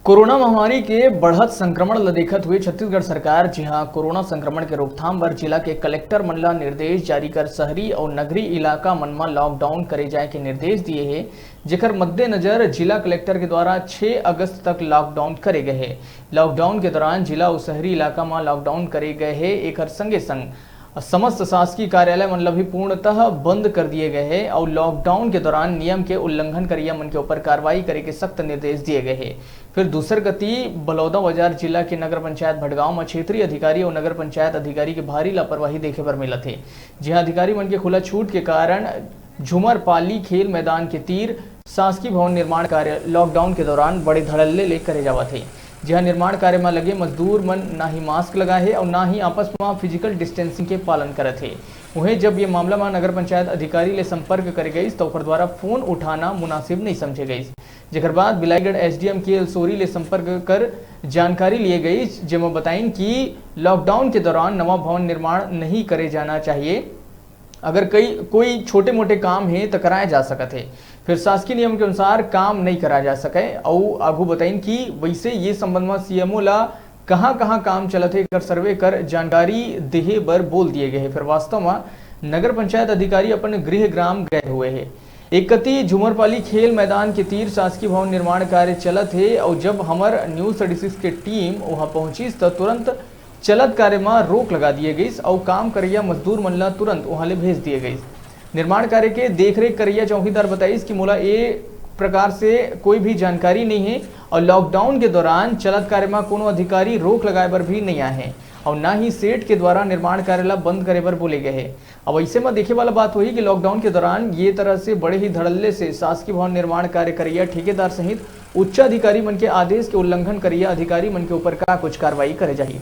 Corona महामारी के बढ़त संक्रमण ल देखत हुए छत्तीसगढ़ सरकार कोरोना संक्रमण के रोकथाम बर जिला के कलेक्टर मन ला निर्देश जारी कर शहरी और नगरी इलाका मन में लॉकडाउन करे जाए के निर्देश दिए हैं, जेकर मद्देनजर जिला कलेक्टर के द्वारा 6 अगस्त तक लॉकडाउन करे गए हैं। लॉकडाउन के दौरान जिला और शहरी इलाका में लॉकडाउन करे गए हैं। एक संगे संग समस्त शासकीय कार्यालय मन भी पूर्णतः बंद कर दिए गए हैं और लॉकडाउन के दौरान नियम के उल्लंघन करिया मन के ऊपर कार्रवाई करे के सख्त निर्देश दिए गए हैं। फिर दूसर गति बलौदाबाजार जिला के नगर पंचायत भटगांव में क्षेत्रीय अधिकारी और नगर पंचायत अधिकारी के भारी लापरवाही देखे पर मिला थे, जहां अधिकारी मन के खुला छूट के कारण झूमर पाली खेल मैदान के तीर शासकीय भवन निर्माण कार्य लॉकडाउन के दौरान बड़े धड़ल्ले ले करे जावा थे, जहां निर्माण कार्य में लगे मजदूर मन ना ही मास्क लगाए है और ना ही आपस में फिजिकल डिस्टेंसिंग के पालन करत है। वहीं जब ये मामला में नगर पंचायत अधिकारी ले संपर्क करे गई तो ओकर द्वारा फोन उठाना मुनासिब नहीं समझे गई, जेकर बाद बिलाईगढ़ एसडीएम के सोरी ले संपर्क कर जानकारी लिए गई, जिसमें बताइन कि लॉकडाउन के दौरान नवा भवन निर्माण नहीं करे जाना चाहिए। अगर कोई छोटे मोटे काम है तो कराया जा सकते है, फिर शासकीय नियम के अनुसार काम नहीं करा जा सके। और आगू बताइन कि वैसे ये संबंध में सीएमओ ला कहाँ काम चलत है कर सर्वे कर जानकारी देहे बर बोल दिए गए हैं। फिर वास्तव में नगर पंचायत अधिकारी अपन गृह ग्राम गए हुए है। एक कति झूमरपाली खेल मैदान के तीर शासकीय भवन निर्माण कार्य चलत है और जब हमार न्यूज 36 के टीम वहां पहुंची तो तुरंत चलत कार्य में रोक लगा दिए गई और काम करिया मजदूर मन ला तुरंत वहां ले भेज दिए गई। निर्माण कार्य के देखरेख करिया चौकीदार बताइस कि मोला ये प्रकार से कोई भी जानकारी नहीं है और लॉकडाउन के दौरान चलत कार्य में कोनो अधिकारी रोक लगाए पर भी नहीं आए हैं और ना ही सेठ के द्वारा निर्माण कार्य ला बंद करे पर बोले गए हैं। अब ऐसे में देखे वाला बात हुई कि लॉकडाउन के दौरान ये तरह से बड़े ही धड़ल्ले से शासकीय भवन निर्माण कार्य करिया ठेकेदार सहित उच्च अधिकारी मन के आदेश के उल्लंघन करिया अधिकारी मन के ऊपर का कुछ कार्रवाई करे जाए।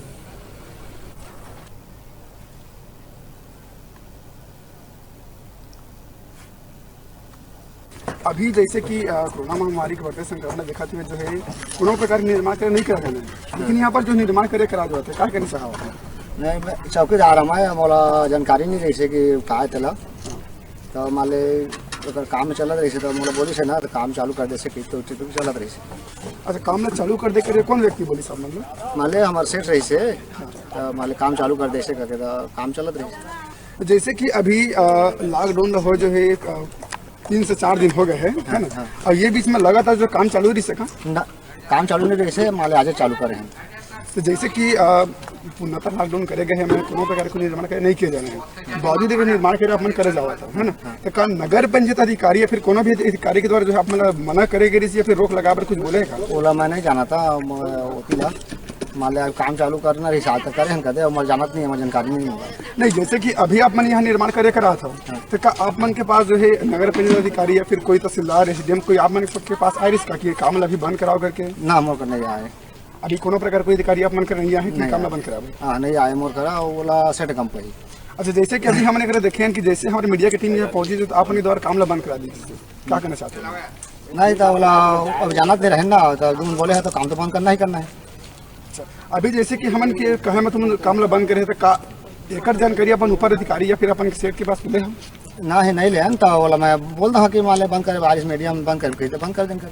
अभी जैसे कि कोरोना महामारी के बढ़ते संक्रमण देखा हुए जो है कोनो प्रकार के निर्माण कार्य नहीं करा जाना है, लेकिन यहाँ पर जो निर्माण कार्य करा जाते हैं क्या करने से होता है? नहीं, मैं चौकीदार हमारे मोला जानकारी नहीं रही कि का तला तो माले अगर काम चलत रही तो मोला बोली से ना तो काम चालू कर दे से तो चलत रही। अच्छा, काम में चालू कर दे कर कौन व्यक्ति बोली सब मतलब माले हमारे सेठ रही से तो माले काम चालू कर दे से करके तो काम चलत रही। जैसे कि अभी लॉकडाउन हो जो है 3 से 4 दिन हो गए हैं, है ना? हाँ। और ये बीच में लगातार जो काम चालू रही सका ना काम चालू नहीं रही से माले आज चालू करे हैं। तो जैसे कि पूर्णतः लॉकडाउन करे गए हैं, मैंने कोनो प्रकार को निर्माण कार्य नहीं किया जाना है, बावजूद अगर निर्माण कार्य अपन करे जावा था, है ना? तो का नगर पंचायत अधिकारी या फिर कोनो भी अधिकारी के द्वारा जो है आप मना करे गई या फिर रोक लगा कर कुछ बोलेगा? ओला मैं नहीं जाना था वकीला माले काम चालू करना रही साथ करे हम कहते और जानत नहीं है, जानकारी नहीं होगा। नहीं, जैसे कि अभी आप मन यहाँ निर्माण कार्य करा था तो क्या आप मन के पास जो है नगर पंचायत अधिकारी या फिर कोई तहसीलदार एसडीएम कोई आप मन सबके पास आए इसका कि काम अभी बंद कराओ करके? ना मोर कर नहीं आए अभी कोनो प्रकार कोई अधिकारी आप मन कर नहीं आए कि काम बंद कराओ? हाँ नहीं आए मोर करा ओला सेट कंपनी। अच्छा, जैसे कि अभी हमने अगर देखे कि जैसे हमारे मीडिया की टीम यहाँ पहुंची तो आप अपने द्वारा काम बंद करा दी, क्या करना चाहते हैं? नहीं तो बोला अब जानत नहीं रहे ना तो बोले है तो काम तो बंद करना ही करना है। अभी जैसे कि हमन के कहे में तुम काम बंद करे तो का एक जानकारी अपन ऊपर अधिकारी या फिर अपन सेठ के पास ले हम ना है नहीं ले तो बोला मैं बोलता हूँ कि माले बंद करे बारिश मीडिया में बंद कर तो बंद कर देंगे।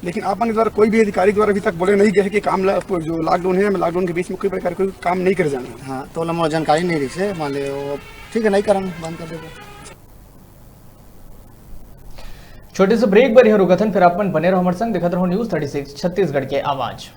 लेकिन अपन द्वारा कोई भी अधिकारी द्वारा अभी तक बोले नहीं गए कि काम जो लॉकडाउन है लॉकडाउन के बीच में कोई प्रकार कोई काम नहीं कर जाना। हाँ तो बोला मुझे जानकारी नहीं रही से मान ले ठीक है नहीं करेंगे बंद कर देंगे। छोटे से ब्रेक बर रुकथन फिर अपन बने रहो हमारे संग देखते रहो न्यूज 36 छत्तीसगढ़ के आवाज।